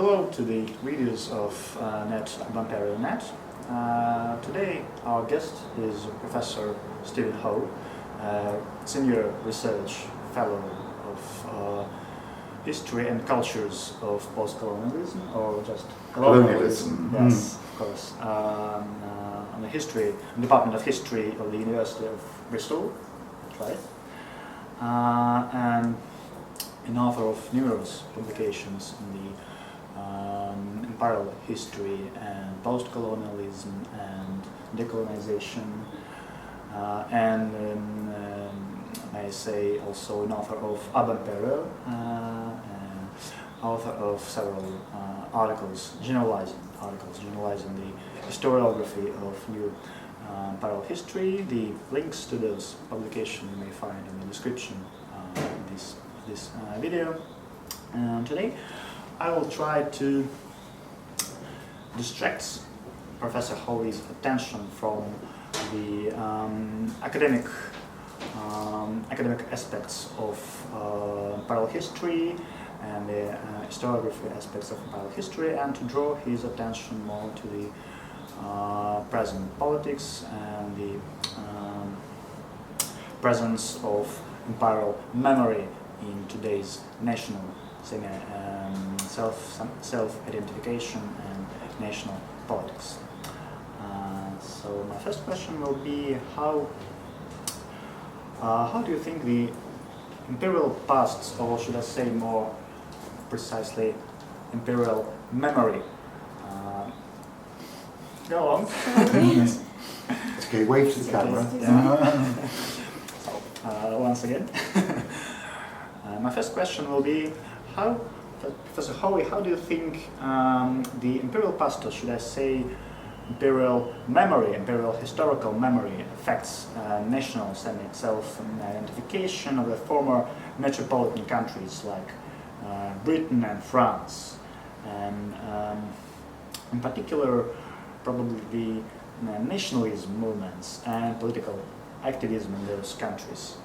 Hello to the readers of Imperial Net. Today our guest is Professor Stephen Howe, Senior Research Fellow of History and Cultures of Post-Colonialism, or just Colonialism. Yes, of course. On the History, Department of History of the University of Bristol, right? And an author of numerous publications in the imperial history and post-colonialism and decolonization, and I say also an author of imperial, author of several generalizing the historiography of new imperial history. The links to those publications you may find in the description of this video. And today I will try to distract Professor Howe's attention from the academic aspects of imperial history and the historiography aspects of imperial history, and to draw his attention more to the present politics and the presence of imperial memory in today's national self-identification and national politics. So my first question will be how do you think the imperial past, or should I say more precisely imperial memory, go on. Okay, wave to the camera. Once again. My first question will be, Professor Howe, how do you think the imperial past, or should I say imperial memory, imperial historical memory, affects national self-identification of the former metropolitan countries like Britain and France, and in particular probably the nationalism movements and political activism in those countries?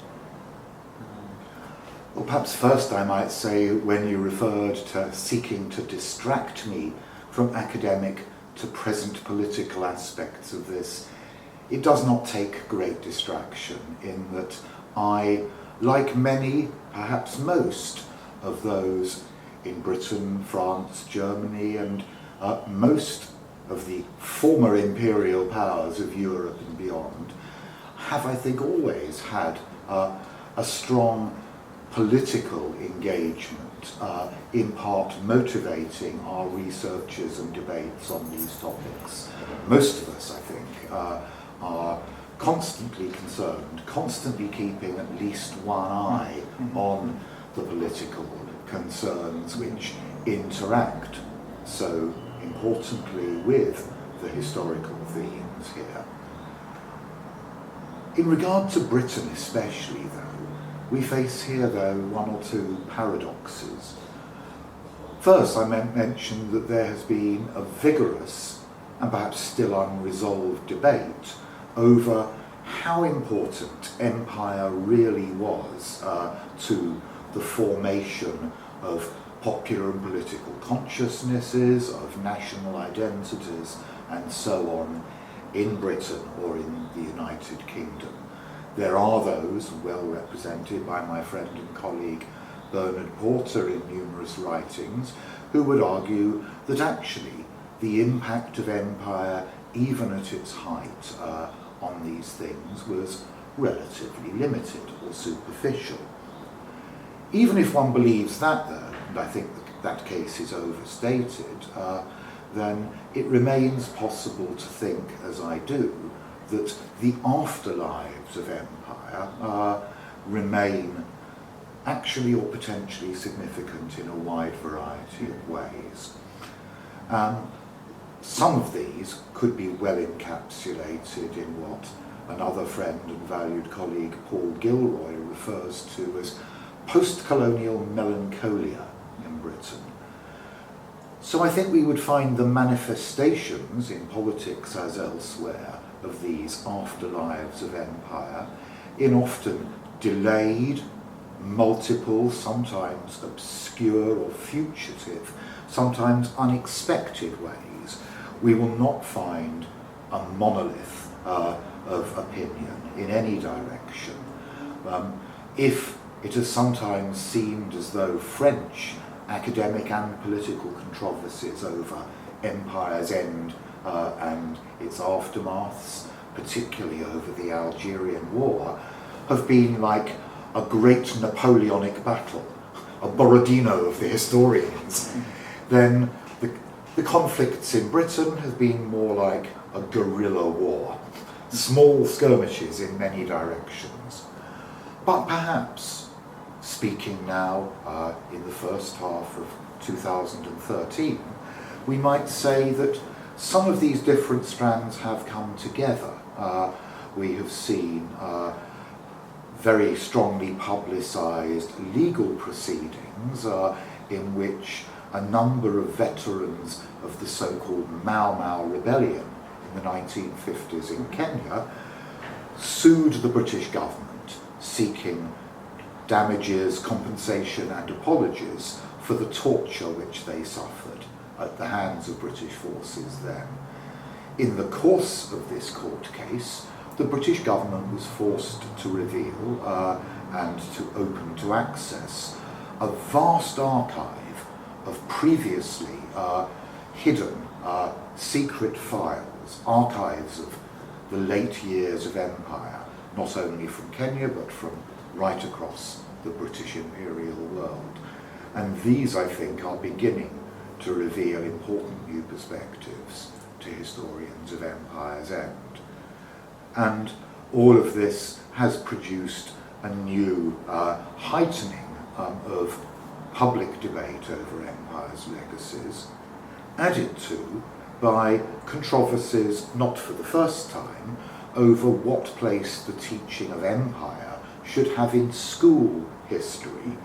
Well, perhaps first I might say, when you referred to seeking to distract me from academic to present political aspects of this, it does not take great distraction, in that I, like many, perhaps most, of those in Britain, France, Germany, and most of the former imperial powers of Europe and beyond, have, I think, always had a strong political engagement, in part motivating our researches and debates on these topics. Most of us, I think, are constantly concerned, constantly keeping at least one eye on the political concerns which interact so importantly with the historical themes here. In regard to Britain especially, though, we face here, though, one or two paradoxes. First, I mentioned that there has been a vigorous and perhaps still unresolved debate over how important empire really was to the formation of popular and political consciousnesses, of national identities, and so on in Britain or in the United Kingdom. There are those, well represented by my friend and colleague Bernard Porter in numerous writings, who would argue that actually the impact of empire, even at its height, on these things was relatively limited or superficial. Even if one believes that, though, and I think that case is overstated, then it remains possible to think, as I do, that the afterlives of empire remain actually or potentially significant in a wide variety of ways. Some of these could be well encapsulated in what another friend and valued colleague, Paul Gilroy, refers to as post-colonial melancholia in Britain. So I think we would find the manifestations in politics as elsewhere of these afterlives of empire in often delayed, multiple, sometimes obscure or fugitive, sometimes unexpected ways, we will not find a monolith of opinion in any direction. If it has sometimes seemed as though French academic and political controversies over empire's end and its aftermaths, particularly over the Algerian War, have been like a great Napoleonic battle, a Borodino of the historians, then the conflicts in Britain have been more like a guerrilla war, small skirmishes in many directions. But perhaps, speaking now in the first half of 2013, we might say that some of these different strands have come together. We have seen very strongly publicised legal proceedings in which a number of veterans of the so-called Mau Mau rebellion in the 1950s in Kenya sued the British government, seeking damages, compensation and apologies for the torture which they suffered at the hands of British forces then. In the course of this court case, the British government was forced to reveal and to open to access a vast archive of previously hidden secret files, archives of the late years of empire, not only from Kenya but from right across the British imperial world. And these, I think, are beginning to reveal important new perspectives to historians of empire's end. And all of this has produced a new heightening of public debate over empire's legacies, added to by controversies, not for the first time, over what place the teaching of empire should have in school history,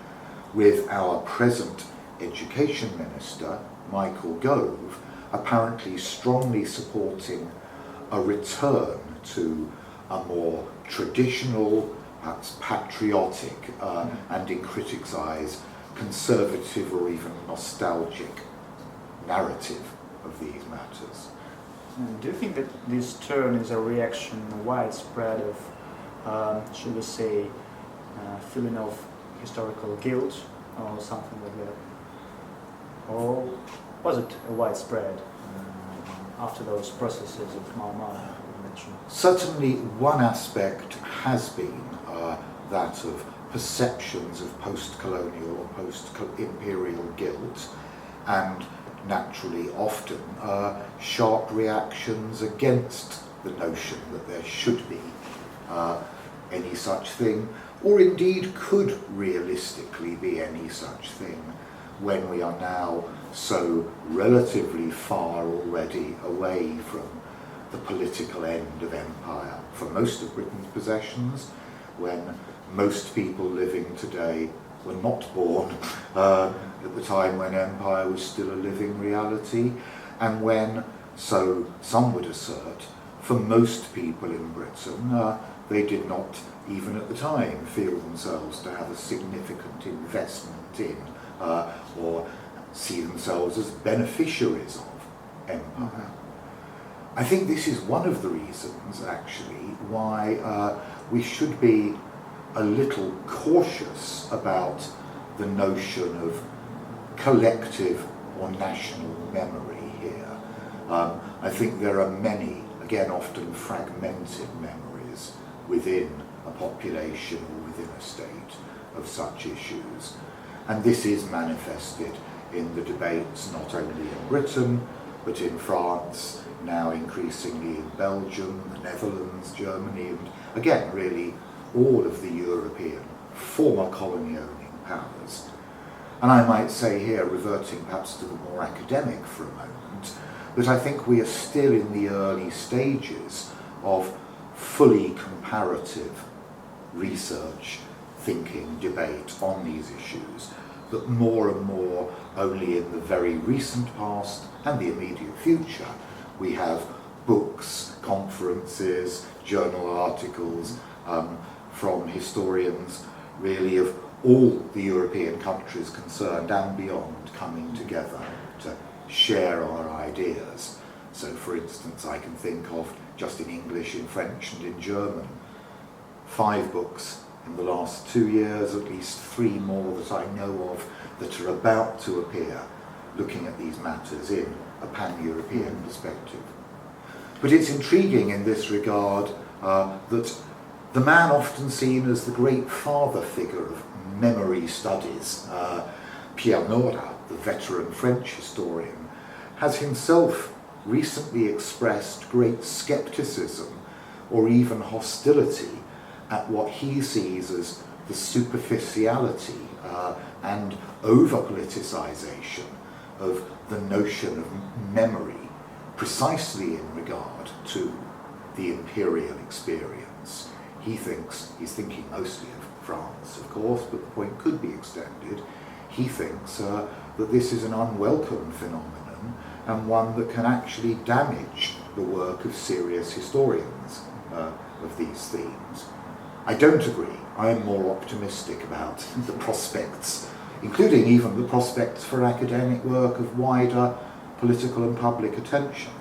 with our present education minister, Michael Gove, apparently strongly supporting a return to a more traditional, perhaps patriotic, and in critics' eyes, conservative or even nostalgic narrative of these matters. Do you think that this turn is a reaction, a widespread of, should we say, feeling of historical guilt or something like that? Or was it a widespread after those processes of Mau Mau you mentioned? Certainly one aspect has been that of perceptions of post-colonial or post-imperial guilt, and naturally often sharp reactions against the notion that there should be any such thing, or indeed could realistically be any such thing, when we are now so relatively far already away from the political end of empire for most of Britain's possessions, when most people living today were not born at the time when empire was still a living reality, and when, so some would assert, for most people in Britain, they did not even at the time feel themselves to have a significant investment in or see themselves as beneficiaries of empire. I think this is one of the reasons, actually, why we should be a little cautious about the notion of collective or national memory here. I think there are many, again, often fragmented memories within a population or within a state of such issues. And this is manifested in the debates not only in Britain, but in France, now increasingly in Belgium, the Netherlands, Germany, and again, really all of the European former colony-owning powers. And I might say here, reverting perhaps to the more academic for a moment, that I think we are still in the early stages of fully comparative research, thinking, debate on these issues, that more and more only in the very recent past and the immediate future we have books, conferences, journal articles from historians really of all the European countries concerned and beyond coming together to share our ideas. So, for instance, I can think of, just in English, in French and in German, 5 books in the last 2 years, at least 3 more that I know of that are about to appear, looking at these matters in a pan-European perspective. But it's intriguing in this regard that the man often seen as the great father figure of memory studies, Pierre Nora, the veteran French historian, has himself recently expressed great scepticism or even hostility at what he sees as the superficiality and over-politicization of the notion of memory, precisely in regard to the imperial experience. He thinks, he's thinking mostly of France, of course, but the point could be extended. He thinks that this is an unwelcome phenomenon and one that can actually damage the work of serious historians of these themes. I don't agree. I am more optimistic about the prospects, including even the prospects for academic work of wider political and public attention.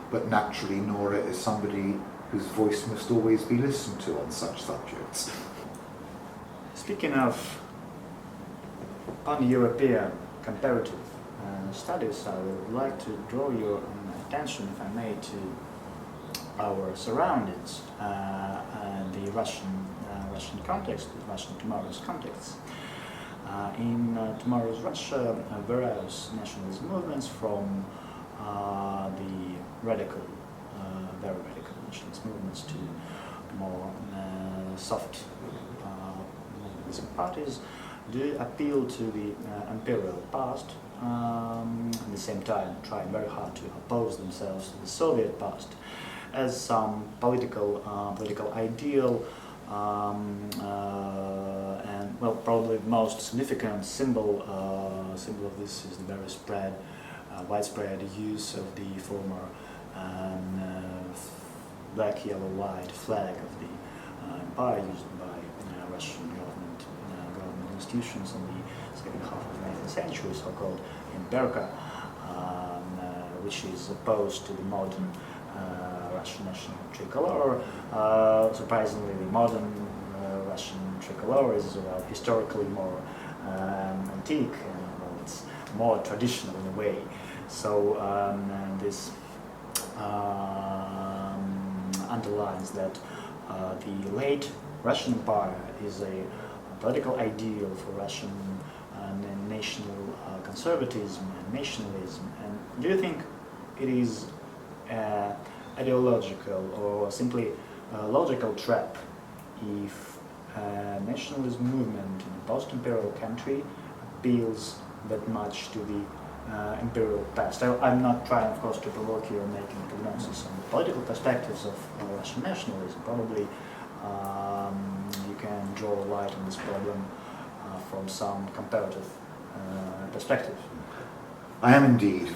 But naturally, Nora is somebody whose voice must always be listened to on such subjects. Speaking of pan-European comparative studies, I would like to draw your attention, if I may, to our surroundings and the Russian context, the Russian tomorrow's context. In tomorrow's Russia, various nationalist movements from the radical, very radical nationalist movements to more soft nationalism parties do appeal to the imperial past, at the same time trying very hard to oppose themselves to the Soviet past as some political ideal, and well, probably the most significant symbol of this is the very widespread use of the former black, yellow, white flag of the empire used by Russian government institutions in the second half of the 19th century, so-called imperial, which is opposed to the modern Russian national tricolor. Surprisingly, the modern Russian tricolor is historically more antique, and well, it's more traditional in a way. So this underlines that the late Russian Empire is a political ideal for Russian national conservatism and nationalism. And do you think it is ideological or simply a logical trap if a nationalist movement in a post-imperial country appeals that much to the imperial past? I'm not trying, of course, to provoke you or making a prognosis on the political perspectives of Russian nationalism. Probably you can draw light on this problem from some comparative perspective. I am indeed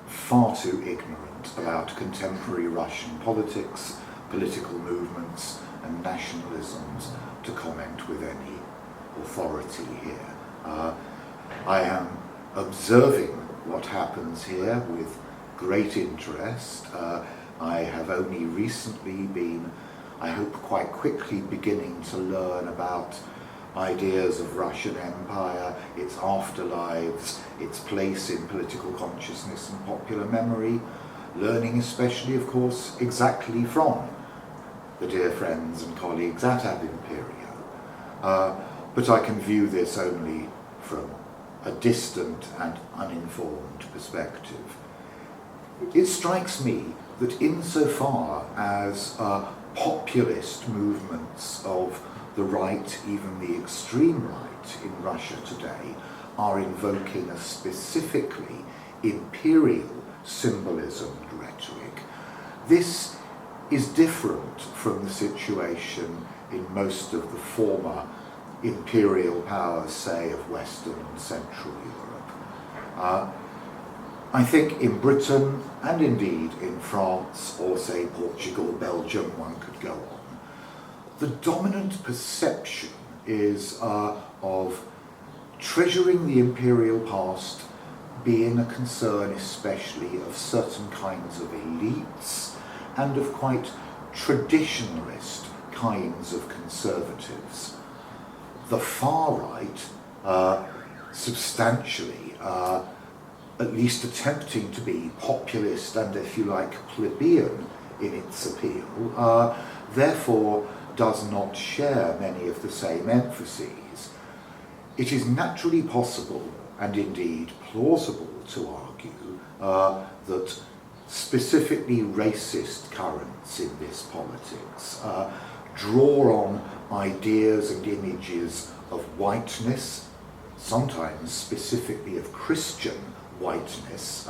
far too ignorant about contemporary Russian politics, political movements and nationalisms to comment with any authority here. I am observing what happens here with great interest. I have only recently been, I hope quite quickly, beginning to learn about ideas of Russian Empire, its afterlives, its place in political consciousness and popular memory, learning especially, of course, exactly from the dear friends and colleagues at Ab Imperio. But I can view this only from a distant and uninformed perspective. It strikes me that insofar as populist movements of the right, even the extreme right in Russia today, are invoking a specifically imperial symbolism and rhetoric, this is different from the situation in most of the former imperial powers, say, of Western and Central Europe. I think in Britain, and indeed in France, or say Portugal, Belgium, one could go on, the dominant perception is of treasuring the imperial past being a concern especially of certain kinds of elites and of quite traditionalist kinds of conservatives. The far right, substantially, at least attempting to be populist and, if you like, plebeian in its appeal, therefore does not share many of the same emphases. It is naturally possible, and indeed plausible, to argue that specifically racist currents in this politics draw on ideas and images of whiteness, sometimes specifically of Christian whiteness,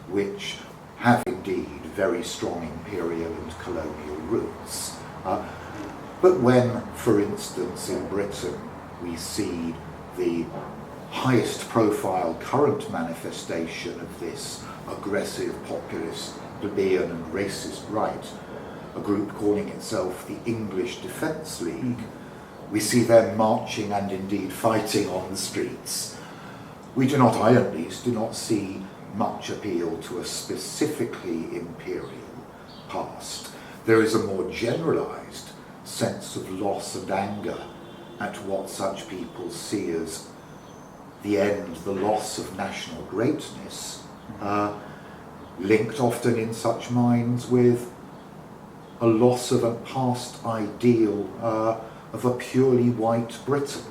which have indeed very strong imperial and colonial roots. But when, for instance, in Britain we see the highest profile current manifestation of this aggressive, populist, plebeian and racist right, a group calling itself the English Defence League, we see them marching and indeed fighting on the streets. We do not, I at least, do not see much appeal to a specifically imperial past. There is a more generalised sense of loss and anger at what such people see as the end, the loss of national greatness, linked often in such minds with a loss of a past ideal of a purely white Britain,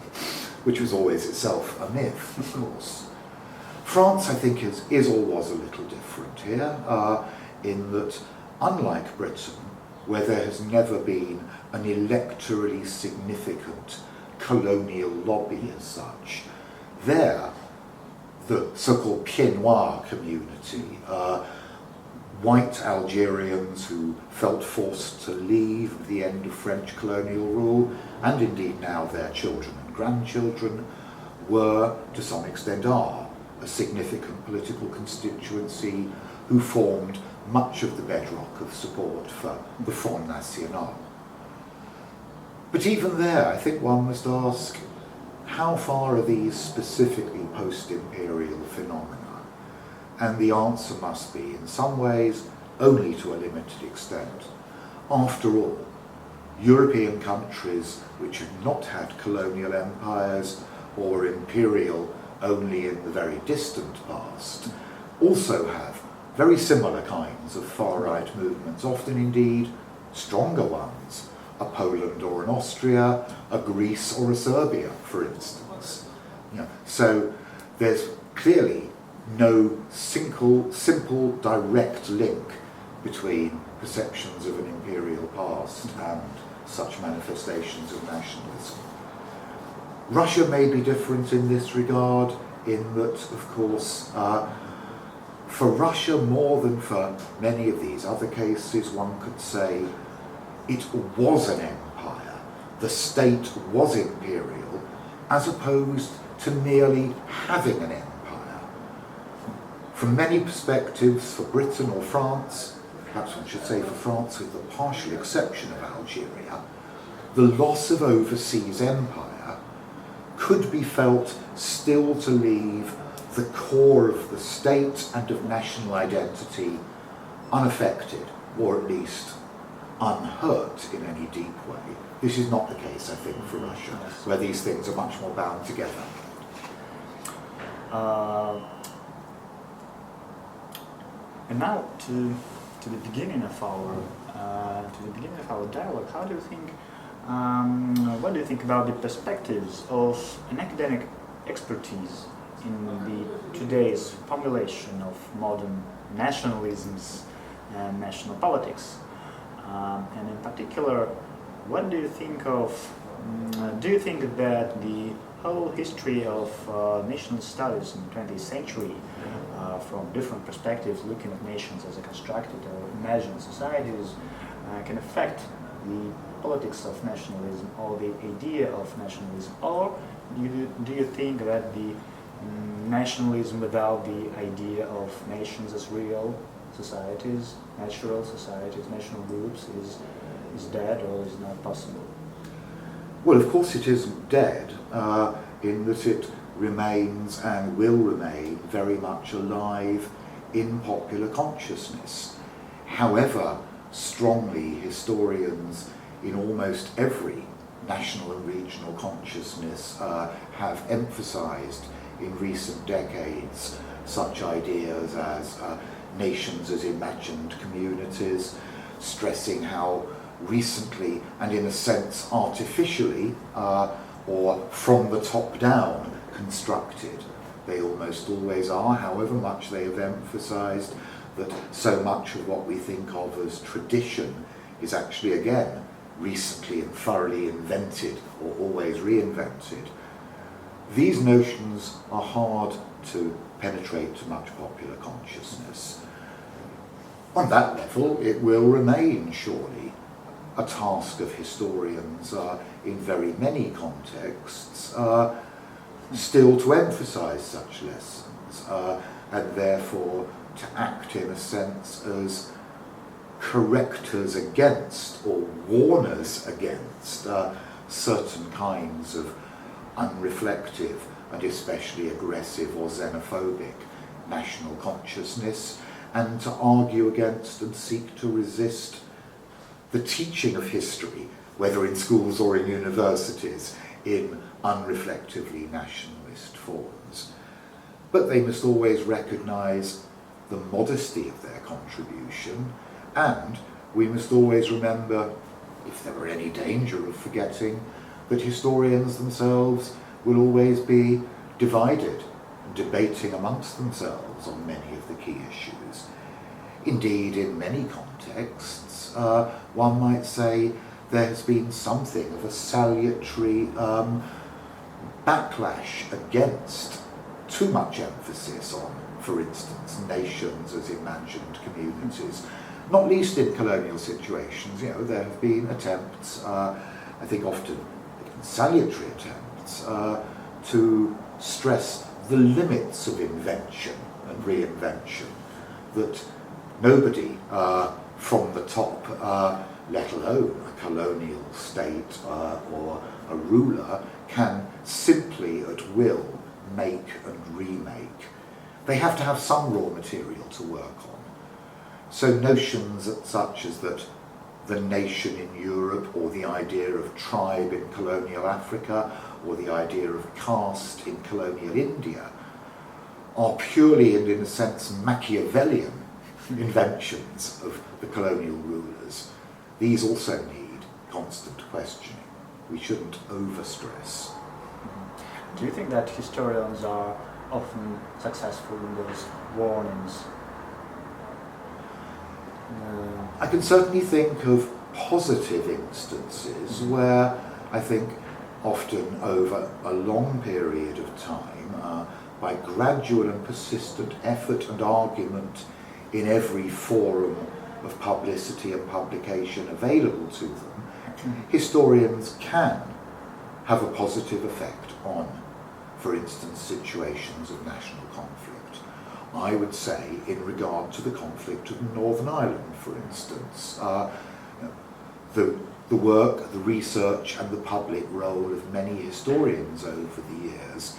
which was always itself a myth, of course. France, I think, is or was a little different here, in that, unlike Britain, where there has never been an electorally significant colonial lobby as such, there, the so-called Pieds Noirs community, white Algerians who felt forced to leave at the end of French colonial rule, and indeed now their children and grandchildren, were, to some extent are, a significant political constituency who formed much of the bedrock of support for the Front National. But even there, I think one must ask, how far are these specifically post-imperial phenomena? And the answer must be, in some ways, only to a limited extent. After all, European countries which have not had colonial empires or imperial only in the very distant past also have very similar kinds of far-right movements, often indeed stronger ones, a Poland or an Austria, a Greece or a Serbia, for instance. So there's clearly no simple, direct link between perceptions of an imperial past and such manifestations of nationalism. Russia may be different in this regard, in that, of course, for Russia, more than for many of these other cases, one could say it was an empire. The state was imperial, as opposed to merely having an empire. From many perspectives, for Britain or France, perhaps one should say for France with the partial exception of Algeria, the loss of overseas empire could be felt still to leave the core of the state and of national identity unaffected, or at least unhurt in any deep way. This is not the case, I think, for Russia, where these things are much more bound together. And now to the beginning of our dialogue. How do you think? What do you think about the perspectives of an academic expertise in the today's formulation of modern nationalisms and national politics? And in particular, what do you think of? Do you think that the whole history of national studies in the 20th century, from different perspectives, looking at nations as a constructed or imagined societies, can affect the politics of nationalism or the idea of nationalism? Or do you think that the nationalism without the idea of nations as real societies, natural societies, national groups is dead or is not possible? Well, of course it isn't dead, in that it remains and will remain very much alive in popular consciousness. However strongly historians in almost every national and regional consciousness have emphasized in recent decades such ideas as nations as imagined communities, stressing how recently and in a sense artificially or from the top down constructed they almost always are, however much they have emphasized that so much of what we think of as tradition is actually again recently and thoroughly invented or always reinvented. These notions are hard to penetrate to much popular consciousness. On that level, it will remain, surely, a task of historians in very many contexts still to emphasize such lessons and therefore to act in a sense as correctors against or warners against certain kinds of unreflective and especially aggressive or xenophobic national consciousness, and to argue against and seek to resist the teaching of history, whether in schools or in universities, in unreflectively nationalist forms. But they must always recognise the modesty of their contribution, and we must always remember, if there were any danger of forgetting, that historians themselves will always be divided and debating amongst themselves on many of the key issues. Indeed, in many contexts, one might say there has been something of a salutary backlash against too much emphasis on, for instance, nations as imagined communities, not least in colonial situations. You know, there have been attempts, I think often salutary attempts, to stress the limits of invention and reinvention, that nobody from the top, let alone a colonial state or a ruler, can simply at will make and remake. They have to have some raw material to work on. So notions such as that the nation in Europe, or the idea of tribe in colonial Africa, or the idea of caste in colonial India, are purely and in a sense Machiavellian inventions of the colonial rulers. These also need constant questioning. We shouldn't overstress. Do you think that historians are often successful in those warnings? I can certainly think of positive instances where I think often over a long period of time, by gradual and persistent effort and argument in every forum of publicity and publication available to them, historians can have a positive effect on, for instance, situations of national conflict. I would say, in regard to the conflict of Northern Ireland, for instance, the work, the research and the public role of many historians over the years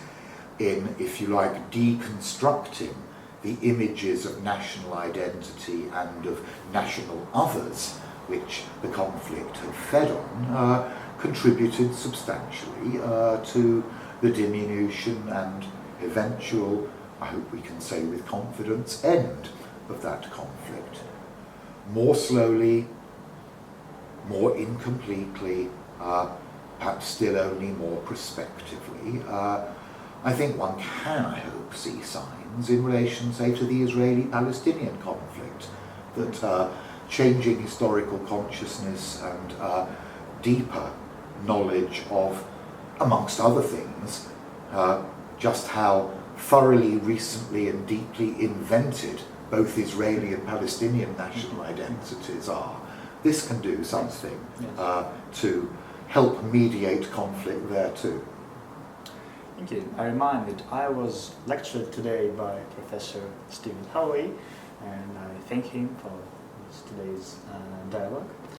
in, if you like, deconstructing the images of national identity and of national others which the conflict had fed on, contributed substantially to the diminution and eventual, I hope we can say with confidence, end of that conflict. More slowly, more incompletely, perhaps still only more prospectively. I think one can, I hope, see signs in relation, say, to the Israeli-Palestinian conflict, that changing historical consciousness and deeper knowledge of, amongst other things, just how thoroughly, recently and deeply invented both Israeli and Palestinian national identities are. This can do something to help mediate conflict there too. Thank you. I reminded I was lectured today by Professor Stephen Howe, and I thank him for today's dialogue.